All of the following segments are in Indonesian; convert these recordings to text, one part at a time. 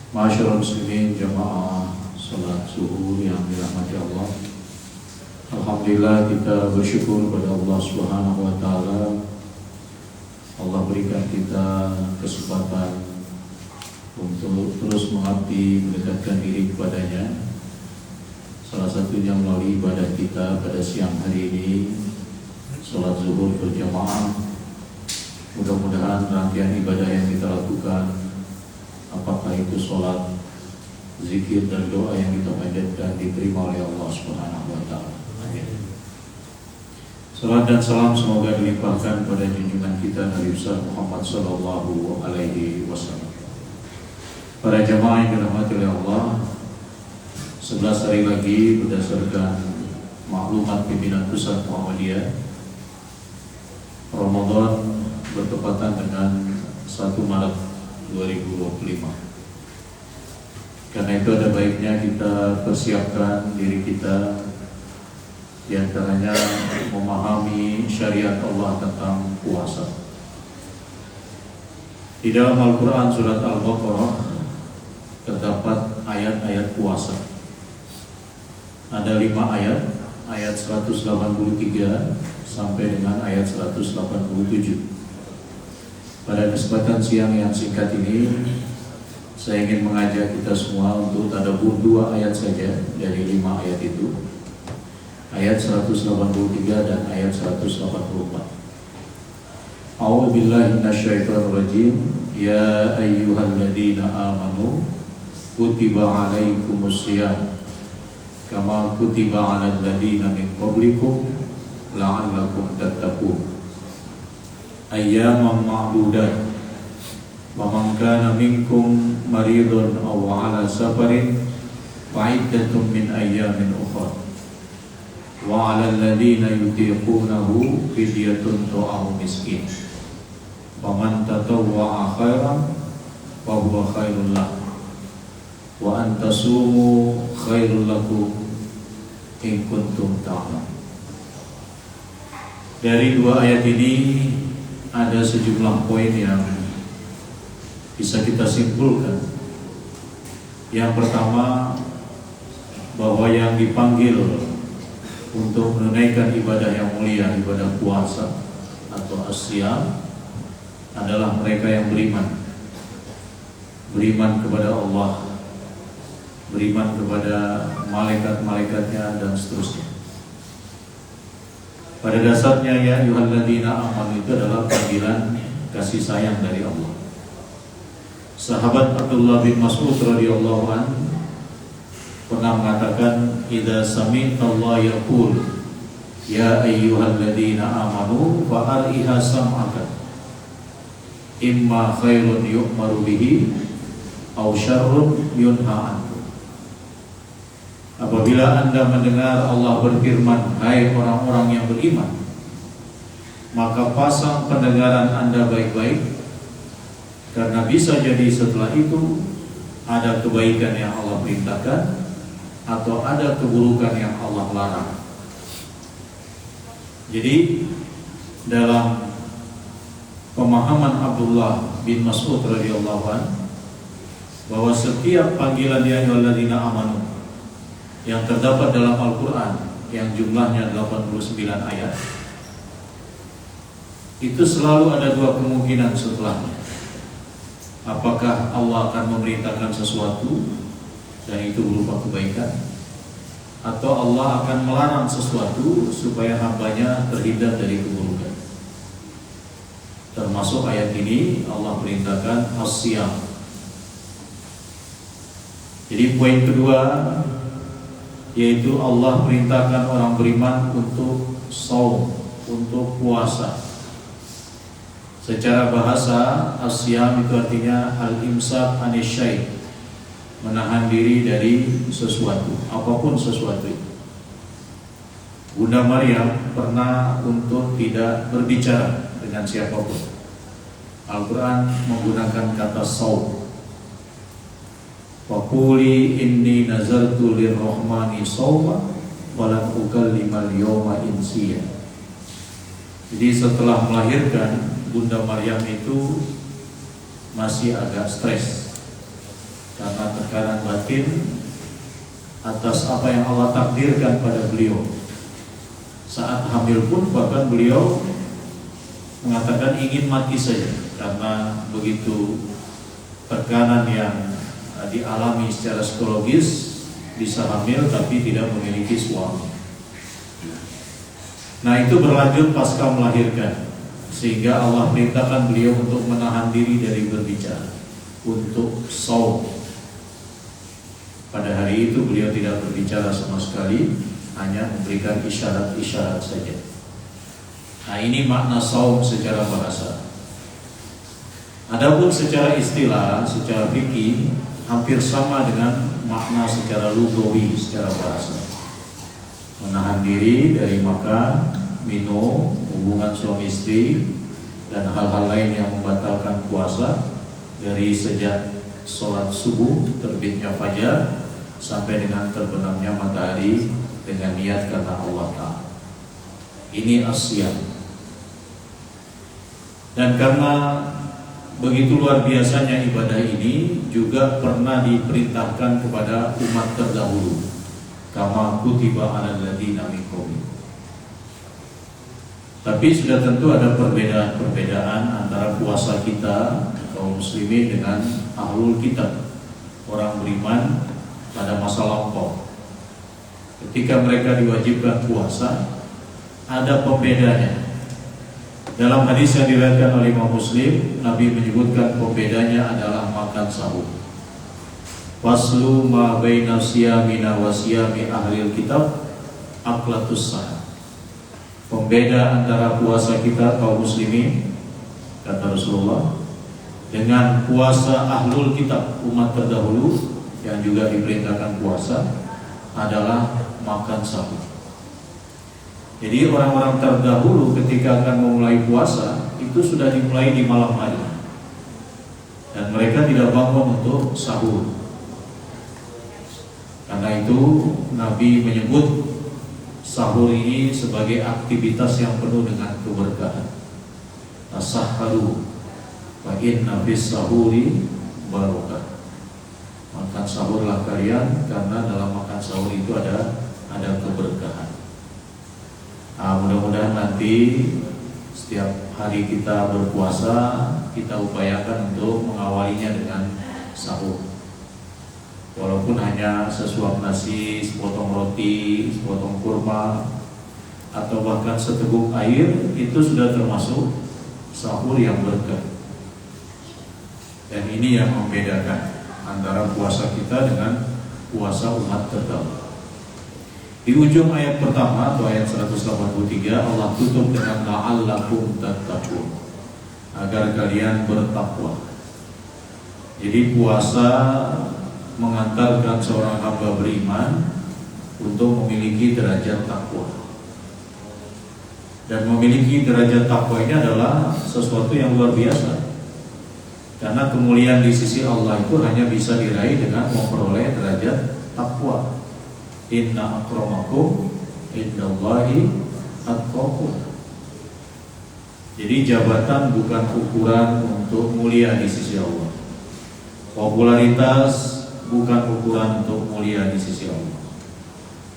Masyaallah muslimin jamaah salat zuhur yang dirahmati Allah. Alhamdulillah kita bersyukur kepada Allah Subhanahu wa taala. Allah berikan kita kesempatan untuk terus mengabdi, mendekatkan diri kepadanya. Salah satunya melalui ibadah kita pada siang hari ini, salat zuhur berjamaah. Mudah-mudahan rangkaian ibadah yang kita lakukan, apakah itu sholat, zikir dan doa yang kita panjatkan, diterima oleh Allah Subhanahu wa taala. Amin. Salat dan salam semoga dilimpahkan pada junjungan kita Nabi besar Muhammad sallallahu alaihi wasallam. Para jamaah yang dirahmati oleh Allah, 11 hari lagi berdasarkan maklumat pimpinan pusat Muhammadiyah, Ramadan bertepatan dengan 1 Maret 2025. Karena itu ada baiknya kita persiapkan diri kita, diantaranya memahami syariat Allah tentang puasa. Di dalam Al-Quran surat Al-Baqarah terdapat ayat-ayat puasa. Ada 5 ayat, ayat 183 sampai dengan ayat 187. Pada kesempatan siang yang singkat ini, saya ingin mengajak kita semua untuk tadabbur 2 ayat saja dari 5 ayat itu, ayat 183 dan ayat 184. A'udzu billahi minasyaitonir rajim. Ya ayyuhalladzina amanu kutiba alaikumusiyam kama kutiba alal ladzina min qablikum la'allakum tattaqun. Ayyaman ma'dudat wa man kana minkum maridun aw 'ala safarin fa iddatun min ayyamin ukhra wa 'alal ladzina yutiqunahu fidyatun ta'amu miskin wa man tatawwa'a khairan fa huwa khairul lahu wa an tasumu khairul lakum in kuntum ta'lamun. Dari 2 ayat ini ada sejumlah poin yang bisa kita simpulkan. Yang pertama, bahwa yang dipanggil untuk menunaikan ibadah yang mulia, ibadah puasa atau asyam, adalah mereka yang beriman. Beriman kepada Allah, beriman kepada malaikat-malaikatnya dan seterusnya. Pada dasarnya ya ayyuhalladzina amanu itu adalah panggilan kasih sayang dari Allah. Sahabat Abdullah bin Mas'ud radhiyallahu anhu pernah mengatakan, idza sami'tallaha yaqul ya ayyuhalladzina amanu fa ariha sam'aka imma khairun yu'maru bihi aw syarrun yunha anhu. Apabila Anda mendengar Allah berfirman, hai orang-orang yang beriman, maka pasang pendengaran Anda baik-baik, karena bisa jadi setelah itu ada kebaikan yang Allah perintahkan atau ada keburukan yang Allah larang. Jadi dalam pemahaman Abdullah bin Mas'ud radhiyallahu anhu, bahwa setiap panggilan ya ayyuhalladzina amanu yang terdapat dalam Al-Quran yang jumlahnya 89 ayat, itu selalu ada 2 kemungkinan setelahnya. Apakah Allah akan memerintahkan sesuatu dan itu berupa kebaikan, atau Allah akan melarang sesuatu supaya hambanya terhindar dari keburukan. Termasuk ayat ini Allah perintahkan as-siyam. Jadi poin kedua, yaitu Allah perintahkan orang beriman untuk shaum, untuk puasa. Secara bahasa, asyam itu artinya al-imsak anisyai, menahan diri dari sesuatu, apapun sesuatu itu. Bunda Maryam pernah untuk tidak berbicara dengan siapapun. Al-Quran menggunakan kata shaum. Waquli inni nazartu lirrahmani shawma walan ukallimal yawma insiya. Jadi setelah melahirkan, Bunda Maryam itu masih agak stres karena penekanan batin atas apa yang Allah takdirkan pada beliau. Saat hamil pun bahkan beliau mengatakan ingin mati saja karena begitu tekanan yang dialami secara psikologis, bisa hamil tapi tidak memiliki suami. Nah, itu berlanjut pasca melahirkan, sehingga Allah perintahkan beliau untuk menahan diri dari berbicara, untuk shaum. Pada hari itu beliau tidak berbicara sama sekali, hanya memberikan isyarat-isyarat saja. Nah, ini makna shaum secara bahasa. Adapun secara istilah, secara fikih hampir sama dengan makna secara lugawi, secara bahasa. Menahan diri dari makan, minum, hubungan suami istri, dan hal-hal lain yang membatalkan puasa dari sejak sholat subuh, terbitnya fajar, sampai dengan terbenamnya matahari dengan niat karena Allah Ta'ala. Ini asyam. Dan karena begitu luar biasanya ibadah ini, juga pernah diperintahkan kepada umat terdahulu, kama kutiba 'alal ladzina min qablikum. Tapi sudah tentu ada perbedaan antara puasa kita kaum muslimin dengan ahlul kitab, orang beriman pada masa lampau. Ketika mereka diwajibkan puasa, ada pembedanya. Dalam hadis yang diriwayatkan oleh Imam Muslim, Nabi menyebutkan pembedanya adalah makan sahur. Faslu ma baina siyamina wa siyami ahlil kitab aqlatus sahur. Pembeda antara puasa kita kaum muslimin, kata Rasulullah, dengan puasa ahlul kitab, umat terdahulu yang juga diperintahkan puasa, adalah makan sahur. Jadi orang-orang terdahulu ketika akan memulai puasa itu sudah dimulai di malam hari, dan mereka tidak bangun untuk sahur. Karena itu Nabi menyebut sahur ini sebagai aktivitas yang penuh dengan keberkahan. Tasahharu wa inna fis sahuri barakah. Makan sahurlah kalian, karena dalam makan sahur itu ada keberkahan. Mudah-mudahan nanti setiap hari kita berpuasa, kita upayakan untuk mengawalinya dengan sahur. Walaupun hanya sesuap nasi, sepotong roti, sepotong kurma, atau bahkan seteguk air, itu sudah termasuk sahur yang berkah. Dan ini yang membedakan antara puasa kita dengan puasa umat terdahulu. Di ujung ayat pertama atau ayat 183, Allah tutup dengan la'allakum tattaqun, agar kalian bertakwa. Jadi puasa mengantarkan seorang hamba beriman untuk memiliki derajat takwa. Dan memiliki derajat takwa ini adalah sesuatu yang luar biasa, karena kemuliaan di sisi Allah itu hanya bisa diraih dengan memperoleh derajat takwa. Inna akramakum indallahi atqakum. Jadi jabatan bukan ukuran untuk mulia di sisi Allah. Popularitas bukan ukuran untuk mulia di sisi Allah.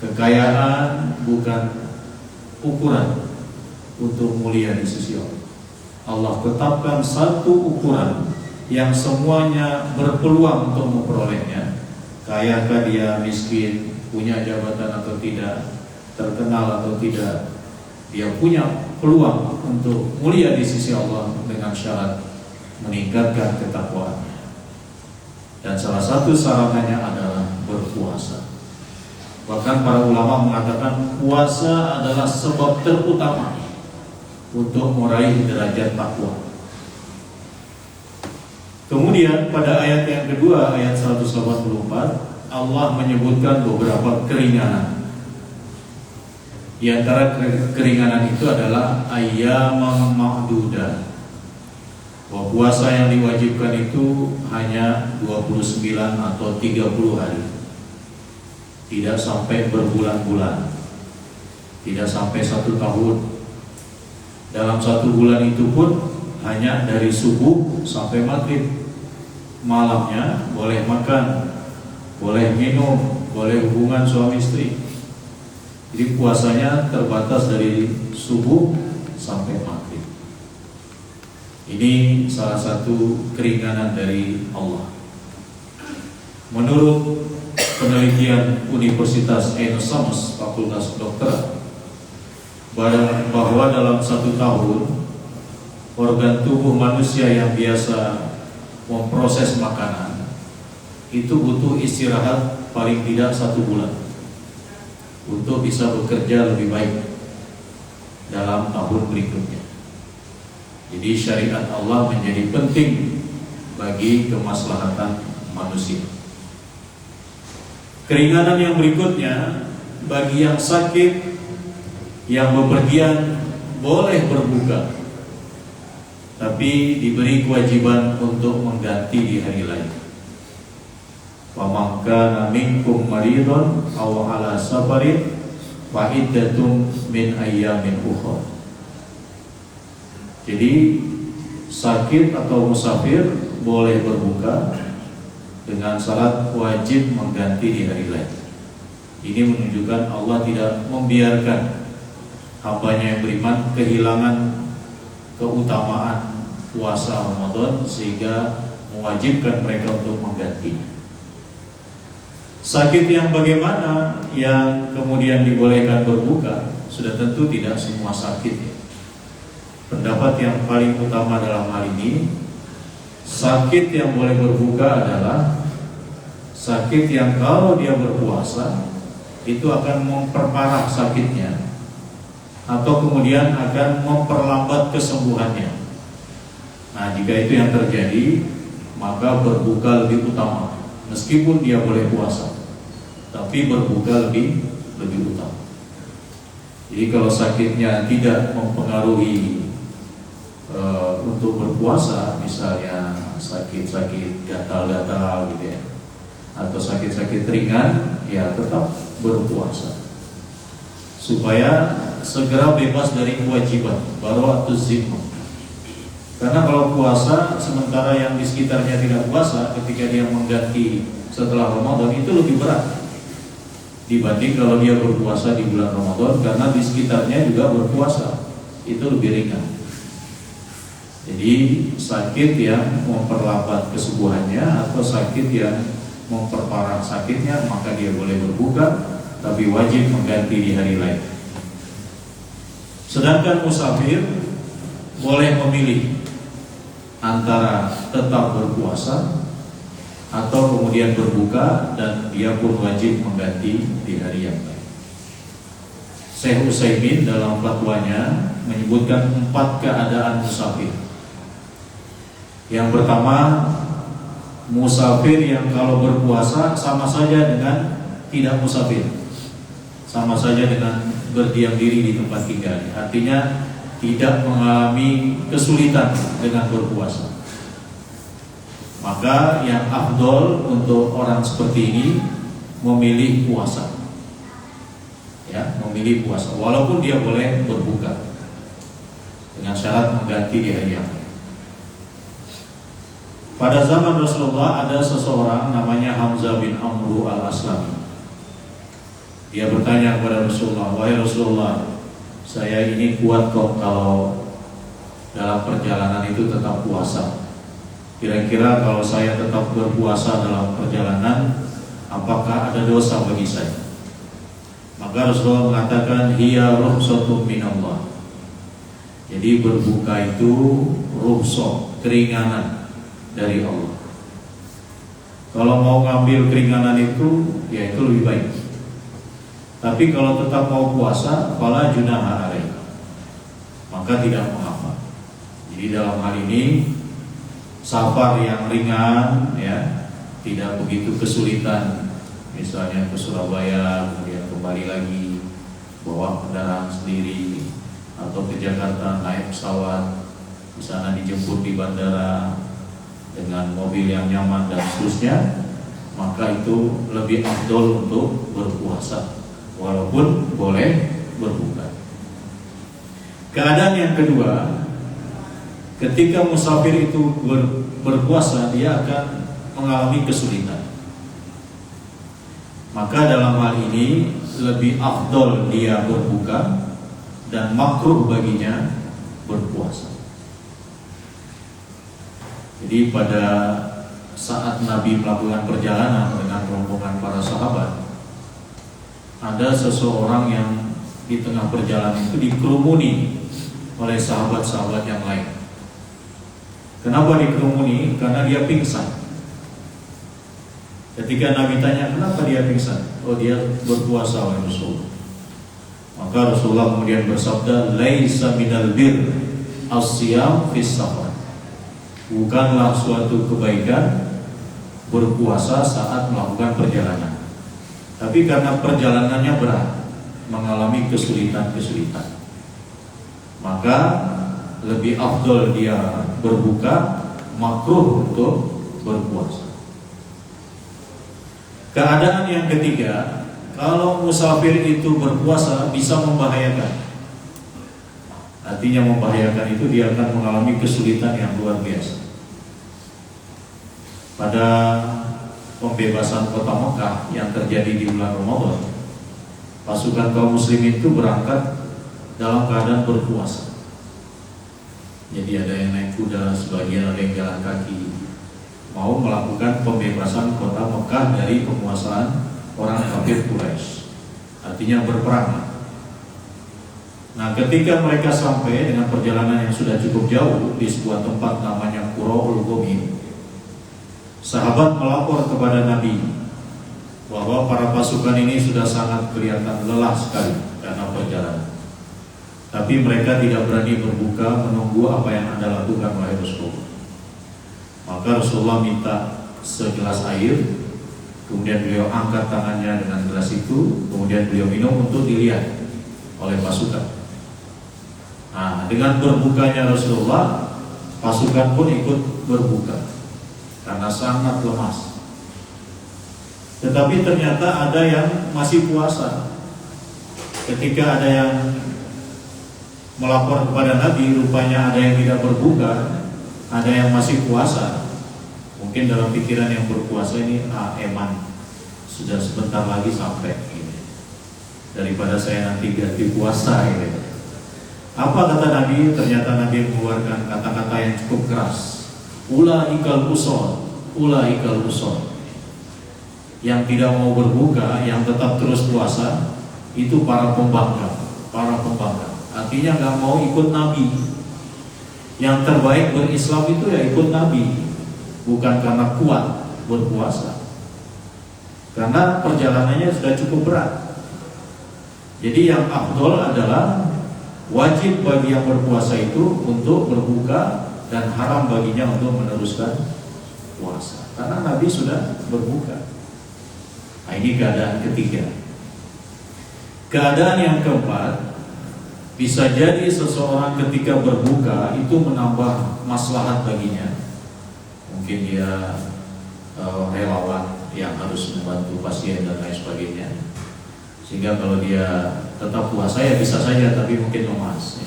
Kekayaan bukan ukuran untuk mulia di sisi Allah. Allah tetapkan satu ukuran yang semuanya berpeluang untuk memperolehnya. Kayakah dia, miskin, punya jabatan atau tidak, terkenal atau tidak, dia punya peluang untuk mulia di sisi Allah dengan syarat meningkatkan ketakwaan. Dan salah satu syaratnya adalah berpuasa. Bahkan para ulama mengatakan puasa adalah sebab terutama untuk meraih derajat takwa. Kemudian pada ayat yang kedua, ayat 184, Allah menyebutkan beberapa keringanan. Di antara keringanan itu adalah ayyamam ma'dudah. Bahwa puasa yang diwajibkan itu hanya 29 atau 30 hari. Tidak sampai berbulan-bulan. Tidak sampai 1 tahun. Dalam 1 bulan itu pun hanya dari subuh sampai maghrib. Malamnya boleh makan boleh minum, boleh hubungan suami istri. Jadi puasanya terbatas dari subuh sampai maghrib. Ini salah satu keringanan dari Allah. Menurut penelitian Universitas Ain Shams Fakultas Kedokteran, bahwa dalam 1 tahun organ tubuh manusia yang biasa memproses makanan itu butuh istirahat paling tidak 1 bulan untuk bisa bekerja lebih baik dalam tahun berikutnya. Jadi syariat Allah menjadi penting bagi kemaslahatan manusia. Keringanan yang berikutnya, bagi yang sakit, yang bepergian boleh berbuka, tapi diberi kewajiban untuk mengganti di hari lain. Faman kana minkum maridun aw ala safarin fa iddatun min ayyamin ukhra. Jadi sakit atau musafir boleh berbuka dengan syarat wajib mengganti di hari lain. Ini menunjukkan Allah tidak membiarkan hambanya yang beriman kehilangan keutamaan puasa Ramadan sehingga mewajibkan mereka untuk menggantinya. Sakit yang bagaimana yang kemudian dibolehkan berbuka? Sudah tentu tidak semua sakit. Pendapat yang paling utama dalam hal ini, sakit yang boleh berbuka adalah sakit yang kalau dia berpuasa itu akan memperparah sakitnya atau kemudian akan memperlambat kesembuhannya. Nah, jika itu yang terjadi, maka berbuka lebih utama. Meskipun dia boleh puasa, tapi berbuka lebih utama. Jadi kalau sakitnya tidak mempengaruhi untuk berpuasa, misalnya sakit-sakit gatal-gatal gitu ya, atau sakit-sakit ringan, ya tetap berpuasa supaya segera bebas dari kewajiban baro'atuz zimmah. Karena kalau puasa sementara yang di sekitarnya tidak puasa, ketika dia mengganti setelah Ramadan itu lebih berat dibanding kalau dia berpuasa di bulan Ramadan, karena di sekitarnya juga berpuasa, itu lebih ringan. Jadi sakit yang memperlambat kesembuhannya atau sakit yang memperparah sakitnya, maka dia boleh berbuka, tapi wajib mengganti di hari lain. Sedangkan musafir boleh memilih antara tetap berpuasa atau kemudian berbuka, dan dia pun wajib mengganti di hari yang lain. Syekh Utsaimin dalam fatwanya menyebutkan 4 keadaan musafir. Yang pertama, musafir yang kalau berpuasa sama saja dengan tidak musafir, sama saja dengan berdiam diri di tempat tinggal. Artinya tidak mengalami kesulitan dengan berpuasa. Maka yang afdol untuk orang seperti ini memilih puasa. Ya, memilih puasa walaupun dia boleh berbuka dengan syarat mengganti di hari yang lain. Pada zaman Rasulullah ada seseorang namanya Hamzah bin Amru al-Aslami. Dia bertanya kepada Rasulullah, "Wahai Rasulullah, saya ini kuat kok kalau dalam perjalanan itu tetap puasa. Kira-kira kalau saya tetap berpuasa dalam perjalanan, apakah ada dosa bagi saya?" Maka Rasulullah mengatakan, "Hiya rukhsatun minallah." Jadi berbuka itu rukhsah, keringanan dari Allah. Kalau mau ngambil keringanan itu, ya itu lebih baik. Tapi kalau tetap mau puasa, fala junaha alaih, maka tidak mengapa. Jadi dalam hal ini safar yang ringan, ya, tidak begitu kesulitan. Misalnya ke Surabaya, kemudian kembali lagi bawa kendaraan sendiri, atau ke Jakarta naik pesawat, di sana dijemput di bandara dengan mobil yang nyaman dan seterusnya, maka itu lebih afdol untuk berpuasa walaupun boleh berbuka. Keadaan yang kedua, ketika musafir itu berpuasa, dia akan mengalami kesulitan. Maka dalam hal ini lebih afdol dia berbuka dan makruh baginya berpuasa. Jadi pada saat Nabi melakukan perjalanan dengan rombongan para sahabat, ada seseorang yang di tengah perjalanan itu dikerumuni oleh sahabat-sahabat yang lain. Kenapa dikerumuni? Karena dia pingsan. Ketika Nabi tanya kenapa dia pingsan, oh dia berpuasa oleh Rasulullah. Maka Rasulullah kemudian bersabda, laisa minal bir as-siyam fis safar. Bukanlah suatu kebaikan berpuasa saat melakukan perjalanan. Tapi karena perjalanannya berat, mengalami kesulitan-kesulitan, maka lebih afdol dia berbuka, makruh untuk berpuasa. Keadaan yang ketiga, kalau musafir itu berpuasa bisa membahayakan. Artinya membahayakan itu dia akan mengalami kesulitan yang luar biasa. Pada pembebasan kota Mekah yang terjadi di bulan Ramadan, pasukan kaum muslimin itu berangkat dalam keadaan berpuasa. Jadi ada yang naik kuda, sebagian ada yang jalan kaki, mau melakukan pembebasan kota Mekah dari penguasaan orang kafir Quraisy. Artinya berperang. Nah, ketika mereka sampai dengan perjalanan yang sudah cukup jauh di sebuah tempat namanya Quraul Ghamim, sahabat melapor kepada Nabi bahwa para pasukan ini sudah sangat kelihatan lelah sekali karena perjalanan. Tapi mereka tidak berani berbuka menunggu apa yang Anda lakukan wahai Rasulullah. Maka Rasulullah minta segelas air, kemudian beliau angkat tangannya dengan gelas itu, kemudian beliau minum untuk dilihat oleh pasukan. Nah, dengan berbukanya Rasulullah, pasukan pun ikut berbuka karena sangat lemas. Tetapi ternyata ada yang masih puasa. Ketika ada yang melapor kepada Nabi, rupanya ada yang tidak berbuka, ada yang masih puasa. Mungkin dalam pikiran yang berpuasa ini, eman, sudah sebentar lagi sampai ini. Daripada saya nanti ganti puasa ini. Apa kata Nabi? Ternyata Nabi mengeluarkan kata-kata yang cukup keras. Ulaikal usol, ulaikal usol. Yang tidak mau berbuka, yang tetap terus puasa, itu para pembangkang, para pembangkang. Artinya nggak mau ikut Nabi. Yang terbaik berislam itu ya ikut Nabi, bukan karena kuat berpuasa. Karena perjalanannya sudah cukup berat. Jadi yang afdol adalah wajib bagi yang berpuasa itu untuk berbuka dan haram baginya untuk meneruskan puasa. Karena Nabi sudah berbuka. Nah, ini keadaan ketiga. Keadaan yang keempat, bisa jadi seseorang ketika berbuka itu menambah maslahat baginya. Mungkin dia relawan yang harus membantu pasien dan lain sebagainya. Sehingga kalau dia tetap puasa ya bisa saja, tapi mungkin lemas.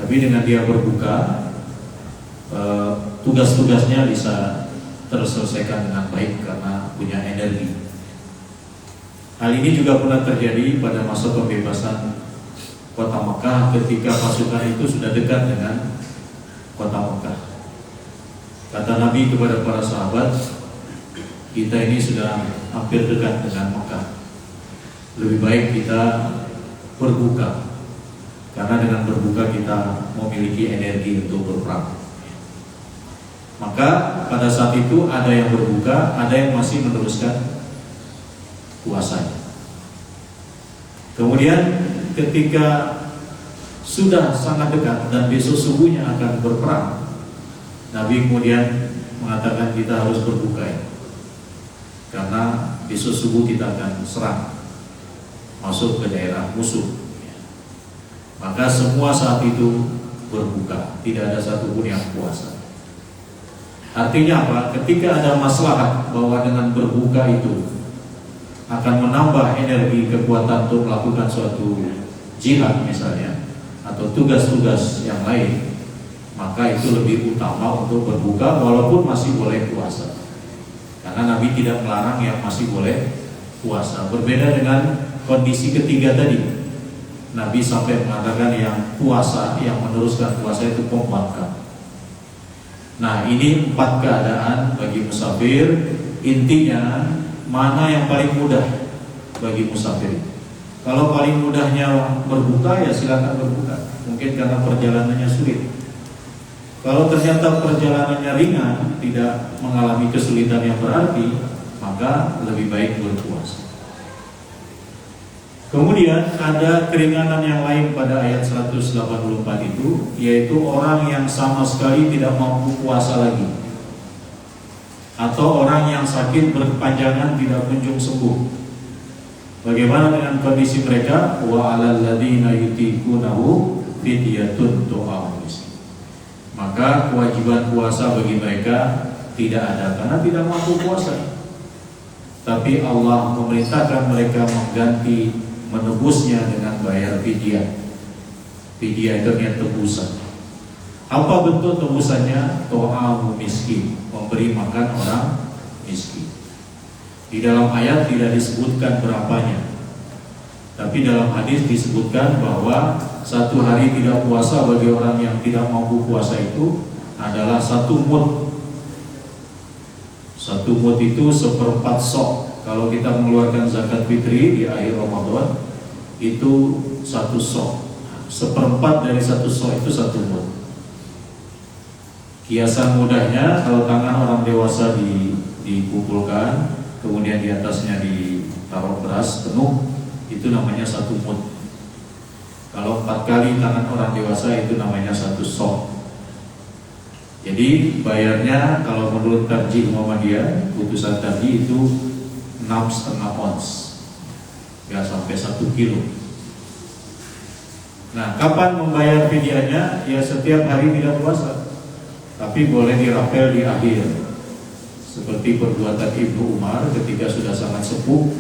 Tapi dengan dia berbuka, tugas-tugasnya bisa terselesaikan dengan baik karena punya energi. Hal ini juga pernah terjadi pada masa pembebasan kota Mekah ketika pasukan itu sudah dekat dengan kota Mekah. Kata Nabi kepada para sahabat, kita ini sudah hampir dekat dengan Mekah. Lebih baik kita berbuka, karena dengan berbuka kita memiliki energi untuk berperang. Maka pada saat itu ada yang berbuka, ada yang masih meneruskan puasanya. Kemudian ketika sudah sangat dekat dan besok subuhnya akan berperang, Nabi kemudian mengatakan kita harus berbuka ya. Karena besok subuh kita akan serang, masuk ke daerah musuh. Maka semua saat itu berbuka, tidak ada satupun yang puasa. Artinya apa? Ketika ada maslahat bahwa dengan berbuka itu akan menambah energi kekuatan untuk melakukan suatu jihad misalnya, atau tugas-tugas yang lain, maka itu lebih utama untuk berbuka walaupun masih boleh puasa. Karena Nabi tidak melarang yang masih boleh puasa. Berbeda dengan kondisi ketiga tadi. Nabi sampai mengatakan yang puasa, yang meneruskan puasa itu pembangkang. Nah, ini 4 keadaan bagi musafir. Intinya mana yang paling mudah bagi musafir? Kalau paling mudahnya berbuka, ya silakan berbuka. Mungkin karena perjalanannya sulit. Kalau ternyata perjalanannya ringan, tidak mengalami kesulitan yang berarti, maka lebih baik berpuasa. Kemudian ada keringanan yang lain pada ayat 184 itu, yaitu orang yang sama sekali tidak mampu puasa lagi, atau orang yang sakit berkepanjangan tidak kunjung sembuh. Bagaimana dengan kondisi mereka? Wa 'alal ladzina yutiqunahu fidyatun ta'amu miskin. Maka kewajiban puasa bagi mereka tidak ada karena tidak mampu puasa. Tapi Allah memerintahkan mereka mengganti, menebusnya dengan bayar fidyah. Fidyah itu artinya tebusan. Apa bentuk tebusannya? Ta'amu miskin, memberi makan orang miskin. Di dalam ayat tidak disebutkan berapanya, tapi dalam hadis disebutkan bahwa 1 hari tidak puasa bagi orang yang tidak mampu puasa itu adalah 1 mud. 1 mud itu 1/4 sok. Kalau kita mengeluarkan zakat fitri di akhir Ramadan, itu 1 sok. 1/4 dari 1 sok itu 1 mud. Kiasan mudahnya, kalau tangan orang dewasa dikumpulkan, kemudian di atasnya ditaruh beras penuh, itu namanya 1 mud. Kalau 4 kali tangan orang dewasa, itu namanya 1 sok. Jadi bayarnya kalau menurut tarjih Muhammadiyah, putusan tadi itu 6,5 ons, nggak sampai 1 kilo. Nah, kapan membayar fidyahnya? Ya setiap hari tidak puasa, tapi boleh dirapel di akhir. Seperti perbuatan Ibnu Umar ketika sudah sangat sepuh,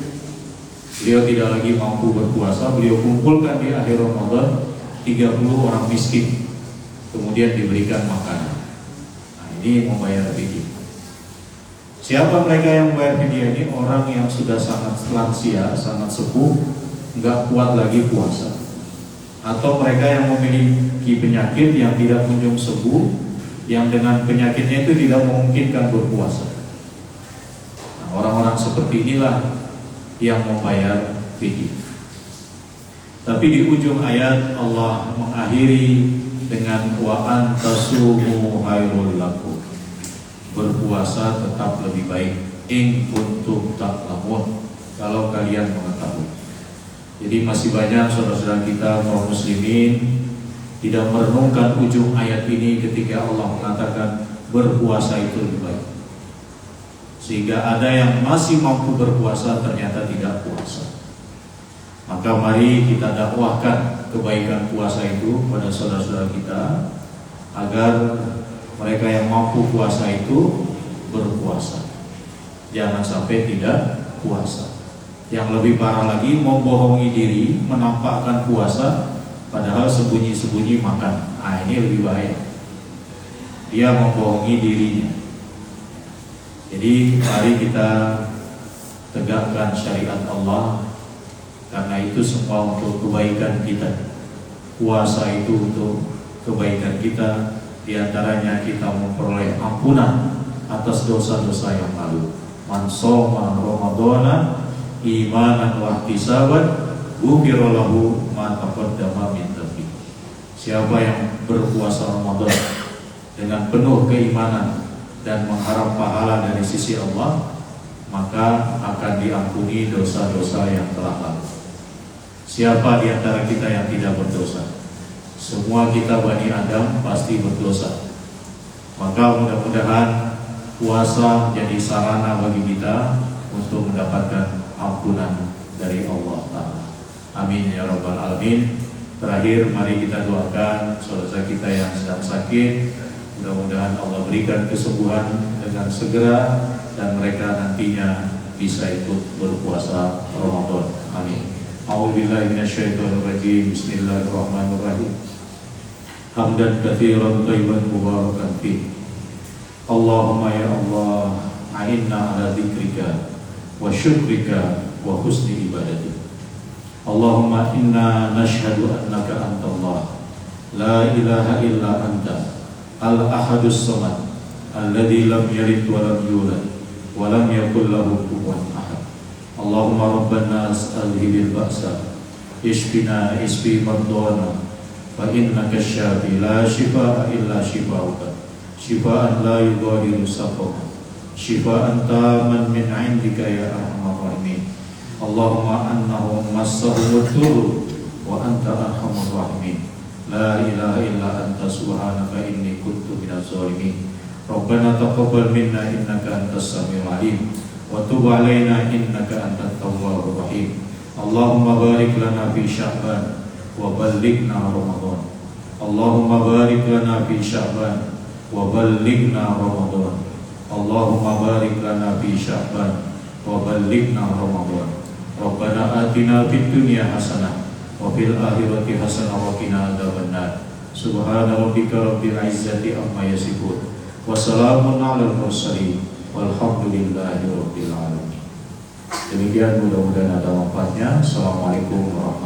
beliau tidak lagi mampu berpuasa, beliau kumpulkan di akhir Ramadan 30 orang miskin, kemudian diberikan makanan. Nah, ini membayar fidyah. Siapa mereka yang membayar fidyah ini? Orang yang sudah sangat lansia, sangat sepuh, nggak kuat lagi puasa, atau mereka yang memiliki penyakit yang tidak kunjung sembuh, yang dengan penyakitnya itu tidak memungkinkan berpuasa. Nah, orang-orang seperti inilah yang membayar fidyah. Tapi di ujung ayat Allah mengakhiri dengan wa antasumu khairul lakum. Berpuasa tetap lebih baik in kuntum ta'lamun, kalau kalian mengetahui. Jadi masih banyak saudara-saudara kita kaum muslimin tidak merenungkan ujung ayat ini ketika Allah mengatakan berpuasa itu lebih baik. Sehingga ada yang masih mampu berpuasa ternyata tidak puasa. Maka mari kita dakwahkan kebaikan puasa itu pada saudara-saudara kita, agar mereka yang mampu puasa itu berpuasa. Jangan sampai tidak puasa. Yang lebih parah lagi, membohongi diri, menampakkan puasa padahal sembunyi-sembunyi makan. Nah, ini lebih bahaya. Dia membohongi dirinya. Jadi mari kita tegakkan syariat Allah, karena itu semua untuk kebaikan kita. Puasa itu untuk kebaikan kita. Di antaranya kita memperoleh ampunan atas dosa-dosa yang lalu. Man shoma Ramadhana imanan wa ihtisaban ghufira lahu ma taqaddama min dhanbi. Siapa yang berpuasa Ramadan dengan penuh keimanan dan mengharap pahala dari sisi Allah, maka akan diampuni dosa-dosa yang telah lalu. Siapa di antara kita yang tidak berdosa? Semua kita Bani Adam pasti berdosa. Maka mudah-mudahan puasa menjadi sarana bagi kita untuk mendapatkan ampunan dari Allah Ta'ala. Amin ya rabbal alamin. Terakhir, mari kita doakan saudara kita yang sedang sakit. Mudah-mudahan Allah berikan kesembuhan dengan segera, dan mereka nantinya bisa ikut berpuasa Ramadan. Amin. A'udzubillahi minasyaitonir rajim. Bismillahirrahmanirrahim. Hamdan katsiran thayyiban mubarakan fi. Allahumma ya Allah, a'inna ala dzikrika wa syukrika وحسن عبادتك. اللهم إنا نشهد أنك أنت الله لا إله إلا أنت الأحد الصمد الذي لم يلد ولم يولد ولم يكن له كفوا أحد. اللهم رب الناس أذهب البأس اشفنا اشف مرضانا فإنك الشافي لا شفاء إلا شفاؤك شفاء لا يغادر سقما شفاء تاما من عندك يا أرحم الراحمين. اللهم أنه مسهم الضر وأنت أرحم الراحمين. لا إله إلا أنت سبحانك إني كنت من الظالمين. ربنا تقبل منا إنك أنت السميع العليم وتب علينا إنك أنت التواب الرحيم. اللهم بارك لنا في شعبان وبلغنا رمضان. اللهم بارك لنا في شعبان وبلغنا رمضان. اللهم بارك لنا في شعبان وبلغنا رمضان. ربنا آتنا في الدنيا حسنة وفي الآخرة حسنة وقنا عذاب النار. سبحان ربك رب العزة عما يصفون وسلام على المرسلين والحمد لله رب العالمين. Demikian, mudah-mudahan ada manfaatnya. Assalamualaikum warahmatullahi wabarakatuh.